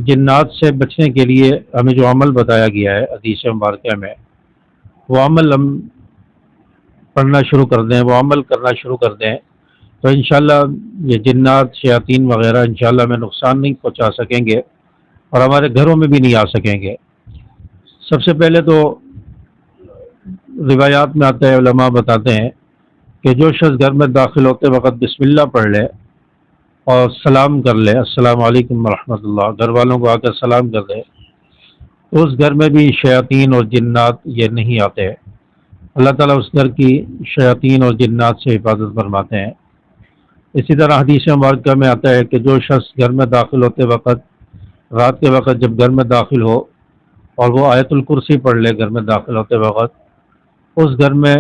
جنات سے بچنے کے لیے ہمیں جو عمل بتایا گیا ہے حدیث مبارکہ میں، وہ عمل ہم پڑھنا شروع کر دیں، وہ عمل کرنا شروع کر دیں، تو انشاءاللہ یہ جنات شیاطین وغیرہ انشاءاللہ ہمیں نقصان نہیں پہنچا سکیں گے اور ہمارے گھروں میں بھی نہیں آ سکیں گے۔ سب سے پہلے تو روایات میں آتا ہے، علماء بتاتے ہیں کہ جو شخص گھر میں داخل ہوتے وقت بسم اللہ پڑھ لے اور سلام کر لے، السلام علیکم ورحمۃ اللہ، گھر والوں کو آ کر سلام کر دے، تو اس گھر میں بھی شیاطین اور جنات یہ نہیں آتے۔ اللہ تعالیٰ اس گھر کی شیاطین اور جنات سے حفاظت فرماتے ہیں۔ اسی طرح حدیث مبارکہ میں آتا ہے کہ جو شخص گھر میں داخل ہوتے وقت، رات کے وقت جب گھر میں داخل ہو اور وہ آیت الکرسی پڑھ لے گھر میں داخل ہوتے وقت، اس گھر میں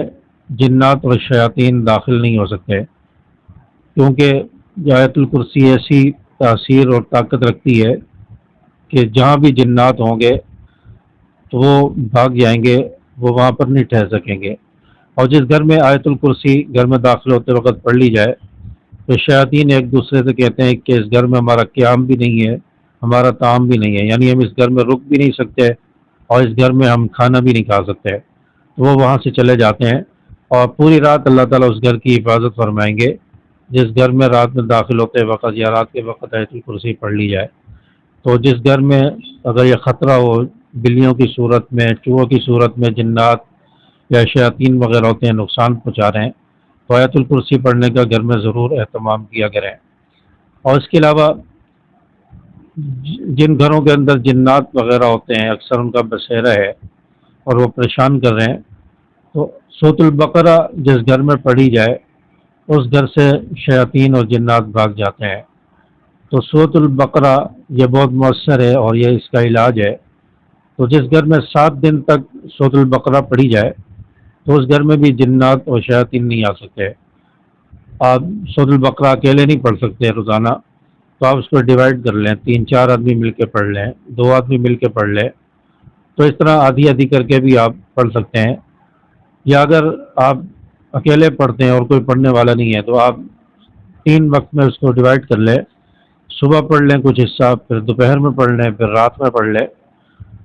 جنات اور شیاطین داخل نہیں ہو سکتے، کیونکہ یہ آیت الکرسی ایسی تاثیر اور طاقت رکھتی ہے کہ جہاں بھی جنات ہوں گے تو وہ بھاگ جائیں گے، وہ وہاں پر نہیں ٹھہر سکیں گے۔ اور جس گھر میں آیت الکرسی گھر میں داخل ہوتے وقت پڑھ لی جائے تو شیاطین ایک دوسرے سے کہتے ہیں کہ اس گھر میں ہمارا قیام بھی نہیں ہے، ہمارا طعام بھی نہیں ہے، یعنی ہم اس گھر میں رک بھی نہیں سکتے اور اس گھر میں ہم کھانا بھی نہیں کھا سکتے، تو وہ وہاں سے چلے جاتے ہیں اور پوری رات اللہ تعالیٰ اس گھر کی حفاظت فرمائیں گے جس گھر میں رات میں داخل ہوتے وقت یا رات کے وقت آیت الکرسی پڑھ لی جائے۔ تو جس گھر میں اگر یہ خطرہ ہو، بلیوں کی صورت میں، چوہوں کی صورت میں جنات یا شیاطین وغیرہ ہوتے ہیں نقصان پہنچا رہے ہیں، تو آیت الکرسی پڑھنے کا گھر میں ضرور اہتمام کیا کریں۔ اور اس کے علاوہ جن گھروں کے اندر جنات وغیرہ ہوتے ہیں اکثر ان کا بسیرا ہے اور وہ پریشان کر رہے ہیں، تو سورۃ البقرہ جس گھر میں پڑھی جائے اس گھر سے شیاطین اور جنات بھاگ جاتے ہیں۔ تو سورۃ البقرہ یہ بہت مؤثر ہے اور یہ اس کا علاج ہے۔ تو جس گھر میں 7 دن تک سورۃ البقرہ پڑھی جائے تو اس گھر میں بھی جنات اور شیاطین نہیں آ سکتے۔ آپ سورۃ البقرہ اکیلے نہیں پڑھ سکتے روزانہ، تو آپ اس کو ڈیوائڈ کر لیں، 3-4 آدمی مل کے پڑھ لیں، 2 آدمی مل کے پڑھ لیں، تو اس طرح آدھی آدھی کر کے بھی آپ پڑھ سکتے ہیں۔ یا اگر آپ اکیلے پڑھتے ہیں اور کوئی پڑھنے والا نہیں ہے تو آپ 3 وقت میں اس کو ڈیوائڈ کر لیں، صبح پڑھ لیں کچھ حصہ، پھر دوپہر میں پڑھ لیں، پھر رات میں پڑھ لیں،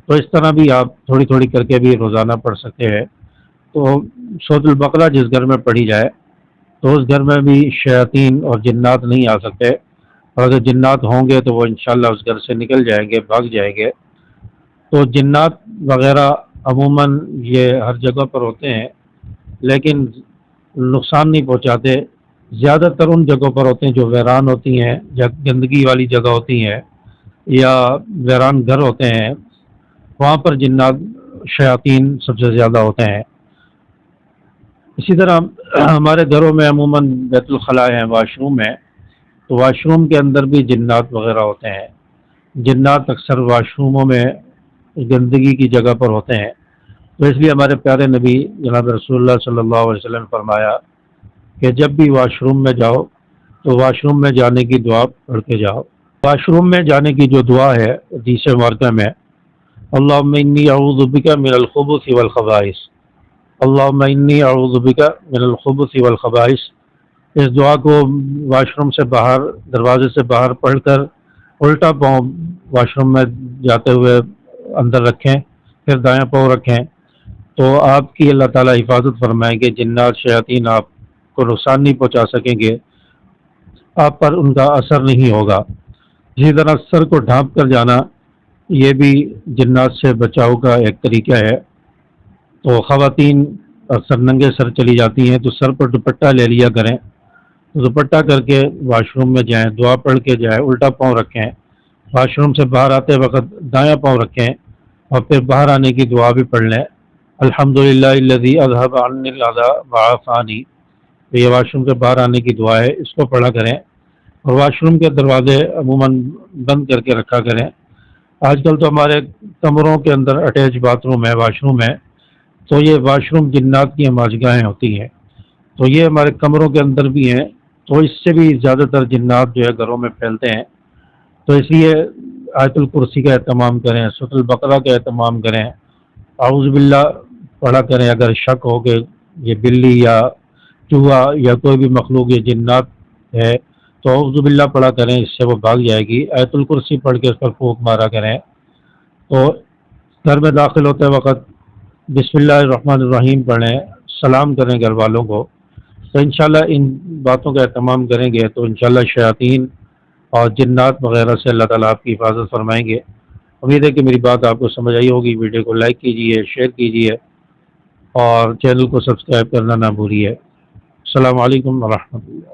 تو اس طرح بھی آپ تھوڑی تھوڑی کر کے بھی روزانہ پڑھ سکتے ہیں۔ تو سورۃ البقرہ جس گھر میں پڑھی جائے تو اس گھر میں بھی شیاطین اور جنات نہیں آ سکتے، اور اگر جنات ہوں گے تو وہ انشاءاللہ اس گھر سے نکل جائیں گے، بھاگ جائیں گے۔ تو جنات وغیرہ عموماً یہ ہر جگہ پر ہوتے ہیں لیکن نقصان نہیں پہنچاتے، زیادہ تر ان جگہوں پر ہوتے ہیں جو ویران ہوتی ہیں یا گندگی والی جگہ ہوتی ہیں یا ویران گھر ہوتے ہیں، وہاں پر جنات شیاطین سب سے زیادہ ہوتے ہیں۔ اسی طرح ہمارے گھروں میں عموماً بیت الخلاء ہیں، واش روم ہے، تو واش روم کے اندر بھی جنات وغیرہ ہوتے ہیں۔ جنات اکثر واش روموں میں گندگی کی جگہ پر ہوتے ہیں، تو اس لیے ہمارے پیارے نبی جناب رسول اللہ صلی اللہ علیہ وسلم نے فرمایا کہ جب بھی واش روم میں جاؤ تو واش روم میں جانے کی دعا پڑھ کے جاؤ۔ واش روم میں جانے کی جو دعا ہے حدیث مبارکہ میں، اللہم انی اعوذ بک من الخبث والخبائث، اللہم انی اعوذ بک من الخبث والخبائث، اس دعا کو واش روم سے باہر، دروازے سے باہر پڑھ کر الٹا پاؤں واش روم میں جاتے ہوئے اندر رکھیں، پھر دایاں پاؤں رکھیں، تو آپ کی اللہ تعالیٰ حفاظت فرمائیں گے، جنات شیاطین آپ کو نقصان نہیں پہنچا سکیں گے، آپ پر ان کا اثر نہیں ہوگا۔ اسی طرح سر کو ڈھانپ کر جانا یہ بھی جنات سے بچاؤ کا ایک طریقہ ہے۔ تو خواتین اکثر ننگے سر چلی جاتی ہیں تو سر پر دوپٹہ لے لیا کریں، دوپٹہ کر کے واش روم میں جائیں، دعا پڑھ کے جائیں، الٹا پاؤں رکھیں، واش روم سے باہر آتے وقت دایاں پاؤں رکھیں اور پھر باہر آنے کی دعا بھی پڑھ لیں، الحمدللہ الذی اذھب عنی الاذی وعافانی، یہ واش روم سے باہر آنے کی دعا ہے، اس کو پڑھا کریں۔ اور واش روم کے دروازے عموماً بند کر کے رکھا کریں۔ آج کل تو ہمارے کمروں کے اندر اٹیچ باتھ روم ہے، واش روم ہے، تو یہ واش روم جنات کی ہماجگاہیں ہوتی ہیں، تو یہ ہمارے کمروں کے اندر بھی ہیں، تو اس سے بھی زیادہ تر جنات جو ہے گھروں میں پھیلتے ہیں۔ تو اس لیے آیت الکرسی کا اہتمام کریں، سورۃ البقرہ کا اہتمام کریں، اعوذ باللہ پڑھا کریں۔ اگر شک ہو کہ یہ بلی یا چوہا یا کوئی بھی مخلوق یہ جنات ہے تو اعوذ باللہ پڑھا کریں، اس سے وہ بھاگ جائے گی۔ آیت الکرسی پڑھ کے اس پر پھونک مارا کریں۔ تو گھر میں داخل ہوتے وقت بسم اللہ الرحمن الرحیم پڑھیں، سلام کریں گھر والوں کو۔ تو انشاءاللہ ان باتوں کا اہتمام کریں گے تو انشاءاللہ شیاطین اور جنات وغیرہ سے اللہ تعالیٰ آپ کی حفاظت فرمائیں گے۔ امید ہے کہ میری بات آپ کو سمجھ آئی ہوگی۔ ویڈیو کو لائک کیجیے، شیئر کیجیے اور چینل کو سبسکرائب کرنا نہ بھولیے۔ السلام علیکم ورحمۃ اللہ۔